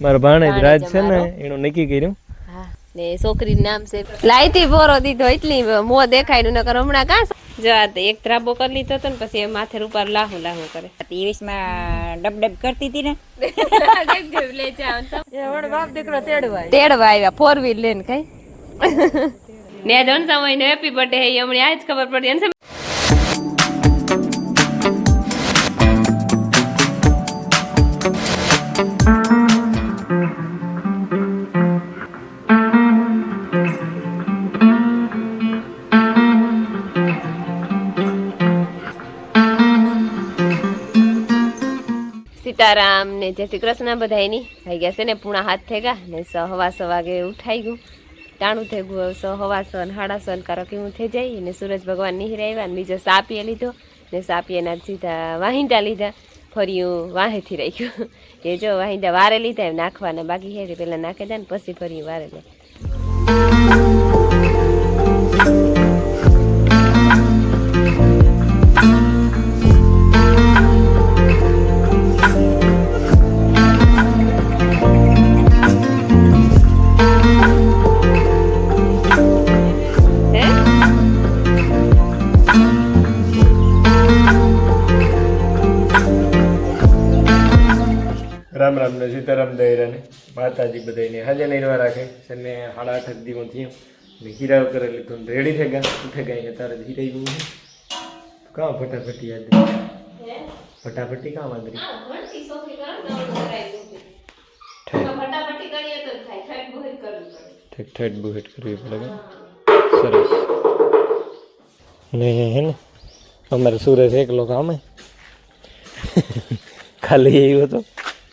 મારો ભાણેજ રાજ છે ને એનું નક્કી કર્યું ને છોકરી નામ છે લાઈટી બોરો દીધો એટલી મો દેખાય નકર હમણાં કાં જો એક ધ્રાબો કરી લીધો હતો ને પછી માથે રૂપાર લાહુ લાહુ કરે 23 માં ડબ કરતી હતી ને લે જાવ બાપ દીકરો તેડવા આવ્યા 4 વ્હીલ લઈને કઈ ને ધન સમય નો હેપી બર્થડે હે હમણાં આજ ખબર પડી ને સીતારામ ને જય શ્રી કૃષ્ણ બધાયની થઈ ગયા છે ને પૂણા હાથ થઈ ગયા ને 6:15 વાગે ઉઠાઈ ગયું ટાણું થઈ ગયું 6:15 7:30 કારો કેવું થઈ જાય ને સૂરજ ભગવાન નિહરે આવ્યા ને બીજો સાપીએ લીધો ને સાપીએના સીધા વાહિંદા લીધા ફર્યું વાહેથી રહી ગયું એ જો વાહિંદા વારે લીધા એમ નાખવાના બાકી હે પેલા નાખી દે ને પછી ફર્યું વારે લે રામ રામ ને સીતારામ દયરાને માતાજી બધાને હાજર નહીવા રાખે છે ને 8:30 દિવસ થયું ને હીરા કરે લીધું રેડી થઈ ગયા ઉઠે ગયા તારે હીરાઈ ગયું કાં ફટાફટી યાદ ફટાફટી કાં વાંદરી ઠેઠ બુહેટ કરવી પડે સરસ ને હે ને અમારે સુરજ એકલો કામે ખાલી આવ્યો હતો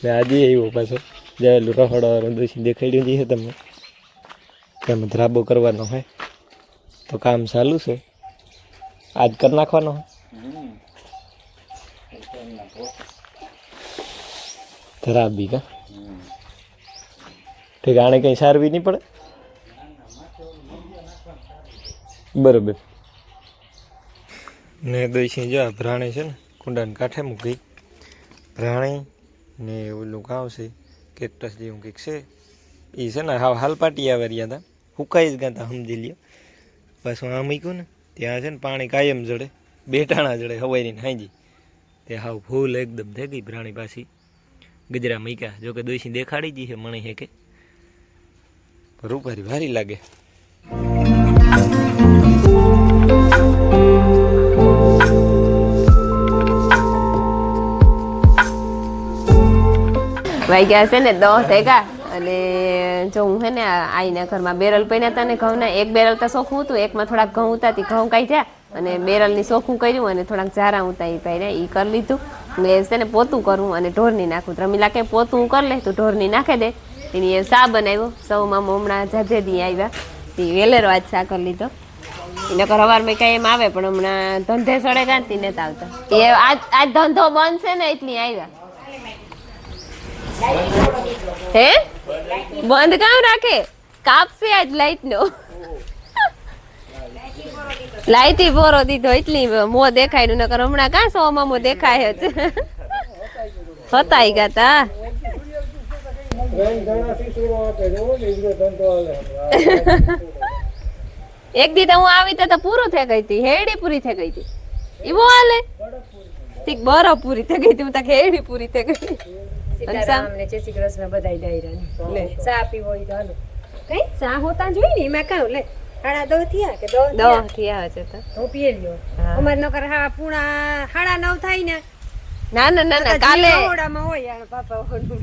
ને આજે આવ્યો પાછો જાયેલું રખડવાનું દોશી દેખાડ્યું જઈએ તમને તેમ ધ્રાબો કરવાનો હોય તો કામ ચાલુ છે આજ કરી નાખવાનો હોય ધરાબી કા ઠીક આને કંઈ સારવી નહીં પડે બરોબર ને દોશી જો ભ્રાણી છે ને કુંડાને કાંઠે મૂકી ભ્રાણી ને ઓલું ગામ છે કેક્ટસ જેવું કંઈક છે એ છે ને હાલ પાટી આવે રહ્યા હતા હુકાઈ જ ગયા હતા સમજી લ્યો પાછું આ મૂક્યું ને ત્યાં છે ને પાણી કાયમ જડે બેટાણા જડે હવાઈની હાંજી તે હાવ ફૂલ એકદમ થઈ ગઈ પ્રાણી પાછી ગજરા મૂક્યા જોકે દોશી દેખાડી જી છે મણી હે કે રૂપારી ભારી લાગે વાગ્યા છે ને 10 થઈ ગયા અને જો હું હે ને આઈના ઘરમાં બેરલ પડ્યા હતા ને ઘઉંના એક બેરલ તો સોખું હતું એકમાં થોડાક ઘઉં હતા તે ઘઉં કાઢ્યા અને બેરલની સોખું કર્યું અને થોડાક ઝારા ઉતા એ પાડ્યા એ કરી લીધું ને છે ને પોતું કરવું અને ઢોરની નાખવું રમીલા કે પોતું કરી લે તું ઢોરની નાખી દે એની એ સા બનાવ્યો સૌમાં હમણાં જાજેદી આવ્યા તે વેલેરો આજ સા કરી લીધો એને હવારમાં કાંઈ એમ આવે પણ હમણાં ધંધે સડે ગાંતી નથી આવતા એ આજ ધંધો બંધ છે ને એટલી આવ્યા હે બંધ કામ રાખે કાપશે આજ લાઈટ નો લાઈટી બોરો દીધો એટલી મો દેખાય નકર હમણાં કાં 100 માં મો દેખાય જ હતાઈ ગયા તા એક દી તો હું આવી તો પૂરું થઈ ગઈ હતી હેડી પૂરી થઈ ગઈ હતી એવો હાલે ઠીક બરો પૂરી થઈ ગઈ હતી હું તક હેડી પૂરી થઈ ગઈ સીતારામ ને જય શ્રી કૃષ્ણ બધાય ડાયરા લે ચા પીવો હોય તો હાલો કઈ ચા હોતા જોઈ ને એમાં કાં લે 10:30 થયા કે 10 થયા છે તો પીએ લ્યો અમાર નકર હા પૂણા 9:30 થાય ને ના ના ના ના કાલે ઓડામાં હોય યાર પાપા ઓડું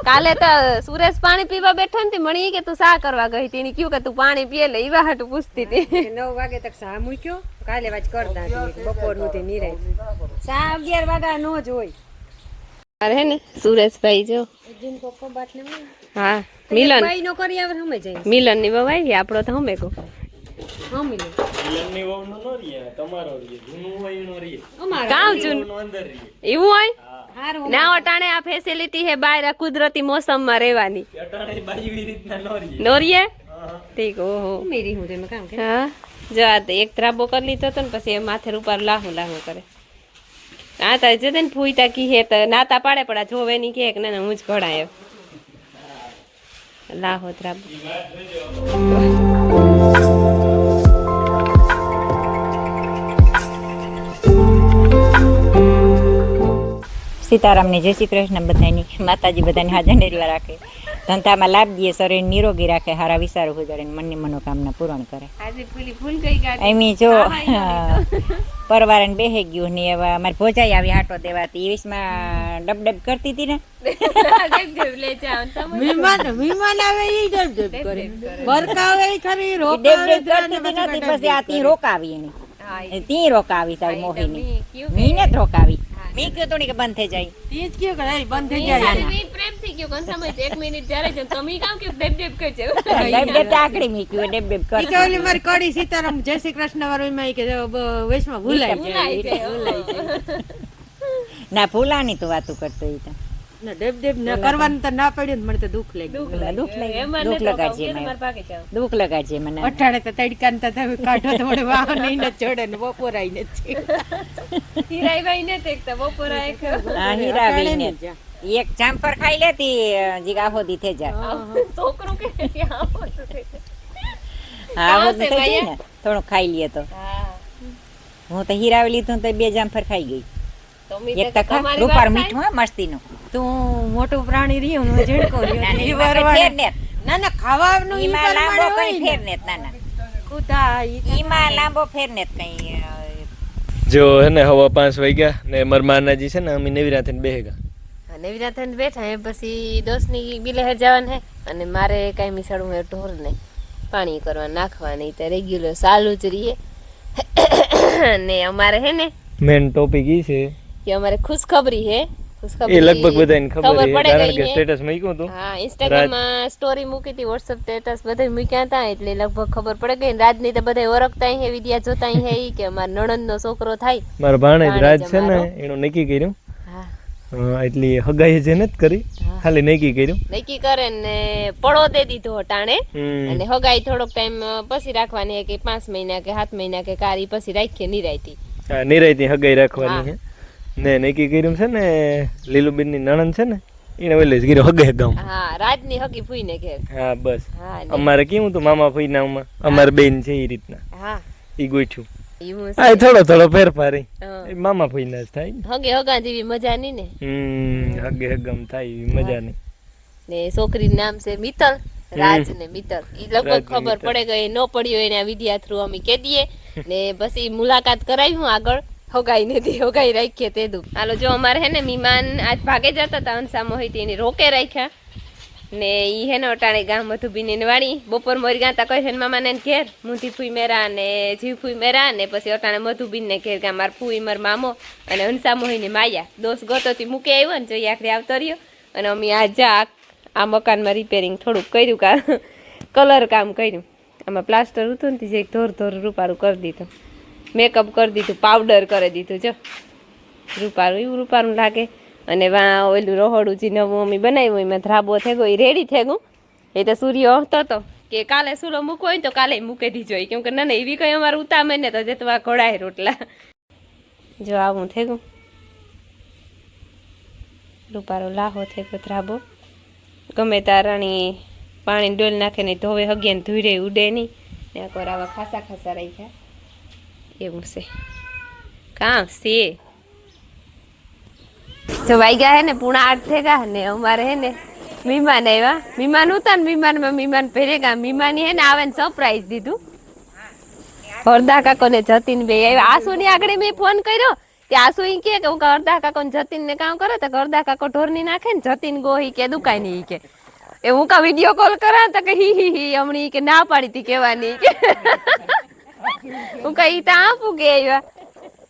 કાલે તો સુરેશ પાણી પીવા બેઠો ને મણી કે તું સા કરવા ગઈ હતી કયું કે તું પાણી પીએ લે ઈવા હાટું પૂછતી હતી 9 વાગે તક સા મૂક્યો કાલે વાજ કરતા બપોર નું તે નિરાય સા 11 વાગ્યા નો જ હોય અરે હે ને સુરેશભાઈ જો જીન કોકો બાત ને હા મિલન ભાઈ નો કરી આવે હમે જાય મિલન ની વહુ આવી આપણો તો હમે કો હા મિલન ની વહુ નો રીએ તમારો રીએ જૂનું હોય નો રીએ અમારો કાવ જૂન અંદર રીએ એવું હોય હારું ના અટાણે આ ફેસિલિટી હે બહાર કુદરતી મોસમમાં રહેવાની અટાણે બાજી રીતના નો રીએ નો રીએ ઠીક ઓહો મેરી હું તેમાં કામ કે હા જો આ એક ધ્રાબો કરી લીધો તો ને પછી એ માથે રૂપાર લાહુ લાહુ કરે આ તા જતે ને ફૂઈતા કી હે તો નાતા પાડે પડા જોવે ની કે ના હું જ ઘડાય લાહો ધ્રાબો. સીતારામને જય શ્રી કૃષ્ણ બધાની માતાજી બધાને હાજર નિર્વા રાખે ધંધામાં લાભ દે શરીર નિરોગી રાખે હારા વિચારો ગુજારે મનની મનોકામના પૂરણ કરે આજે ફૂલી ફૂલ ગઈ ગાડી એમી જો પરવારન બેહી ગયું ને એવા અમારી ભોજાઈ આવી હાટો દેવાતી 20માં ડબ કરતી હતી ને લે જાવ સમજ મહેમાન આવે ઈ ડબ કરે બરકા આવે ઈ ખરી ડબ કરતી નથી પછી આ તી રોકાવી એની તી રોકાવી તારી મોહીની મીને જ રોકાવી મી કયો તો કે બંધ થઈ જાય તીજ કયો કે બંધ થઈ જાય મી પ્રેમ થઈ ગયો કોણ સમજ 1 મિનિટ જ્યારે જ તમે કામ કે ડબ કરજો ડબ આકડી મી કયો ડબ કર ઈ કે ઓલી મારી કડી સીતારામ જય શ્રી કૃષ્ણ વાળો એમાં ઈ કે વેશમાં ભૂલાઈ જાય ના ભૂલાની તો વાતો કરતો ઈ તો ના ડબ ન કરવાનું તો ના પડ્યું મને તો દુઃખ લાગ્યું દુઃખ એમાં દુઃખ લગાડજે મને માર પાકે જાવ દુઃખ લગાડજે મને અઠાડે તો તડકાન તો તમે કાઢો તો મને વાહ નહીં ન ચોડે ને બપોરાઈ ને હીરાઈ ને તેકતા બપોરા એક હા હીરાબેન એક ચાંપર ખાઈ લેતી જીગા હોદી થઈ જાય છોકરો કે ત્યાં હા હોદી થઈ જાય ને થોડું ખાઈ લે તો હા હું તો હીરાવી લીધું તો 2 જામફર ખાઈ ગઈ તો મી એક તો ખા રૂપાર મીઠું હા મસ્તીનું તું મોટું પ્રાણી રહ્યું હું ઝડકો ના ફેર ને ના ના ખાવાનું ઈ ઈમાં લાંબો પ્રમાણે કઈ ફેર ને ના કુદા ઈ ઈમાં લાંબો ફેર ને કઈ જો હે ને હવા 5 વાગ્યા ને મારા માનાજી છે ને અમે નેવીરા થઈને બેહેગા નેવીરા થઈને બેઠા હે પછી દોસ્તની બિલેહર જવાનું હે અને મારે કાંઈ મિસાડવું હે ઢોરને પાણી કરવા નાખવાની તો રેગ્યુલર ચાલુ જ રહીએ ને અમારે હે ને મેન ટોપિક ઈ છે કે અમારે ખુશખબરી હે એ લગભગ બધાને ખબર છે પડે કારણ ગઈ કે હે. સ્ટેટસ મૂક્યું હતું હા ઇન્સ્ટાગ્રામ માં સ્ટોરી મૂકી હતી વોટ્સઅપ સ્ટેટસ બધે મૂક્યા હતા એટલે લગભગ ખબર પડે ગઈ ને રાજની તો બધા ઓળખતા હે વિડિયા જોતા હે ઈ કે અમાર નણંદનો છોકરો થાય મારા ભાણેજ રાજ છે ને અમારો. એનું નક્કી કર્યું હા એટલી હગાઈ જે નથી કરી ખાલી નક્કી કર્યું નક્કી કરે ને પડો દે દીધો ટાણે હમ. અને હગાઈ થોડોક ટાઈમ પછી રાખવાની કે 5 મહિના કે 7 મહિના કે કારી પછી રાખીએ નિરાયતી હા નિરાયતી હગાઈ રાખવાની છે ને નક્કી કર્યું છે ને લીલુબેન ની નણંદ છે ને એને ઓલે જ કર્યું હગાઈ ગામ હા રાજની હગી ફૂઈને ઘેર હા બસ હા ને. અમારે કેવું તો મામા ફઈ નામાં અમારે બેન છે એ રીતના હા ઈ ગોઠ્યું એવું આ થોડો થોડો ફેરફાર ઈ. હા. એ મામા ફઈ ના જ થાય ને. હગે હગા જેવી મજા નહીં ને હગે હગમ થાય એવી મજા નહીં ને છોકરીનું નામ છે મિત્તલ રાજ ને મિત્તલ ઈ લગભગ રાજ ને ખબર મિત્તલ. પડે ગઈ ન પડ્યો એના વિડિયા થ્રુ અમે કહી દઈએ ને પછી મુલાકાત કરાવ્યું આગળ હગાઈ નથી હગાઈ રાખીએ તે દુઃખ હાલો જો અમારે હે ને મહેમાન આજ ભાગે જતા હતા અંસા મોહિતી એની રોકે રાખ્યા ને ઈ હે ને અટાણે ગામ મધુબીની વાડી બપોર મોરી ગાતા કહે છે મામાને ઘેર મુંધી ફૂઈ મેરા ને જીવ ફૂઈ મેરા ને પછી અટાણે મધુબીન ને ઘેર ગા માર ફૂઈ માર મામો અને હંસા મોહીની માયા દોસ્ત ગોતોથી મૂકી આવ્યો ને જોઈએ આખરે આવતો રહ્યો અને અમે આ મકાનમાં રિપેરિંગ થોડુંક કર્યું કલર કામ કર્યું આમાં પ્લાસ્ટર હતું ને જે ધોર રૂપારું કરી દીધું મેકઅપ કરી દીધું પાવડર કરી દીધું જો રૂપારું એવું રૂપારું લાગે અને વા ઓલું રહોડું જે નવું અમે બનાવ્યું એમાં ધ્રાબો થઈ ગયો એ રેડી થઈ ગયું એ તો સૂર્ય હતો તો કે કાલે સૂલો મૂકવો હોય તો કાલે મૂકી દીજો કેમ કે ના એવી કંઈ અમારે ઉતામે ને તો જતવા ઘોડાય રોટલા જો આવું થઈ ગયું રૂપારો લાહો થઈ ગયો ધ્રાબો ગમે તારાણી પાણી ડોલ નાખે ને ધોવે હગે ને ધોઈ રહી ઉડે નહીં ને આ કોર આવા ખાસા ખાસા રાખ્યા એવું છે કામ છે જો વાગ્યા હે ને 7:30 થઈ ગયા ને અમારે હે ને મહેમાન આવ્યા મહેમાન ઉતા ને મહેમાન ભેરેગા મહેમાની હે ને આવે ને સરપ્રાઈઝ દીધું હરદા કાકો ને જતીન બે આવ્યા આસુ ની આગળ મેં ફોન કર્યો કે આસુ ઈ કે હું હરદા કાકો ને જતીન ને કામ કરે તો હરદા કાકો ઢોરની નાખે ને જતીન ગોહી કે દુકાઈ ની કે એ હું કા વિડીયો કોલ કરા તો કે હી હમણી કે ના પાડી તી કહેવાની કે હું કઈ તા આપું કે આવ્યા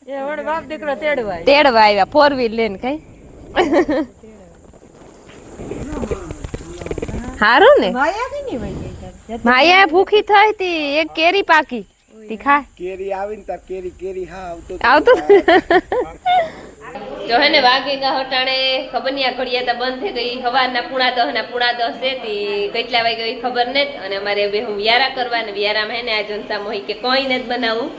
એ વડ બાપ દીકરો તેડવા આવ્યા 4 વ્હીલ લઈને કઈ હારું ને માયા કે ની વઈ ગઈ માયા ભૂખી થઈ તી એક કેરી પાકી તી ખા કેરી આવીને તાર કેરી હા આવતું જો હે ને વાગેગા હટાણે ખબર નહીં આ ઘડિયા તો બંધ થઈ ગઈ સવારના 9:30 છે તી કેટલા વાગે ગઈ ખબર નથી અને અમારે બે હું વ્યારા કરવા ને વ્યારામાં હે ને આ જનતા મોહી કે કોઈ નથી બનાવું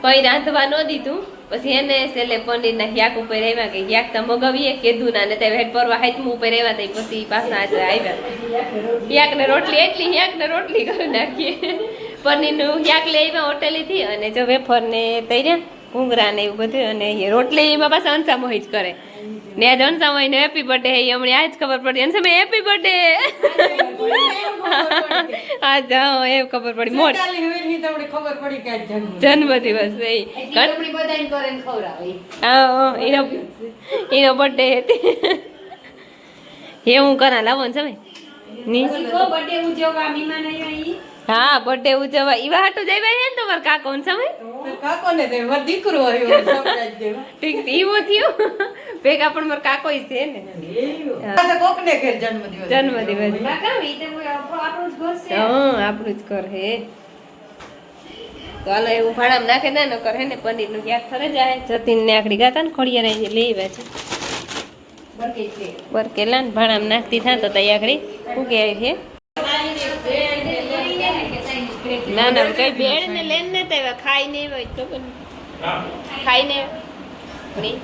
કોઈ રાંધવા ન દીધું પછી એને છેલ્લે પનીરના યાક ઉપર આવ્યા કે યાક તો મગાવીએ કીધું ના ને તે વેટ પરવા હાથમાં ઉપર આવ્યા તો પછી પાછા આજે આવ્યા યાક ને રોટલી એટલી યાક ને રોટલી કરી નાખીએ પનીરનું યાક લઈ આવ્યા હોટેલીથી અને જો વેફર ને તૈયાર ઘૂંઘરા ને એવું બધું અને એ રોટલી એમાં પાછા અંસામોહી જ કરે ને આજ અંસામોહી ને હેપી બર્થડે હે હમણાં આજ ખબર પડી અંસામોહી હેપી બર્થડે આજ હા એમ ખબર પડી મોટ જન્મદિવસ એનો બર્થડે હતી હે હું કરા લાવો ને સમય હા બર્થડે ઉજવવા ઈવા હાટું જઈ ભાઈ ને તમારે કાકો ને સમય ઠીક ઈવો થયો ભેગા પણ મારો કાકો છે ને જન્મદિવસ હા આપણું જ ઘર હે તો હાલો એવું ભાડામાં નાખે દે નકર હે ને પનીર નું ક્યાંક થરે જાય જતીન ને આખડી ગાતા ને ખોડિયા લઈ આવ્યા છે બરકેલા ને ભાડામાં નાખતી થા તો તઈ આખડી શું કે છે ના ના કઈ ભેળ ને લેન ને તે ખાઈ ને હોય તો ખાઈ ને નહીં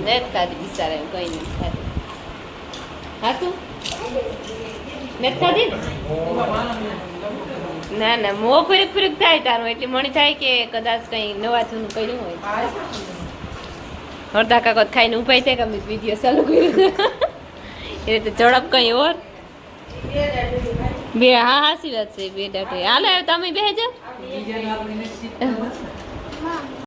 ને ખાધી બિચારા એમ કઈ નહીં ખાધી હા શું ને ખાધી ના ના મોં ફરીક ફરીક થાય તારું એટલે મને થાય કે કદાચ કઈ નવા જૂનું કર્યું હોય હરદા કાકત ખાઈને ઉપાય થાય કે અમે વિડીયો ચાલુ કર્યું એ રીતે ઝડપ કઈ ઓર બે હા હાસી વાત છે બે ડાટે હાલે તમે બે જાઓ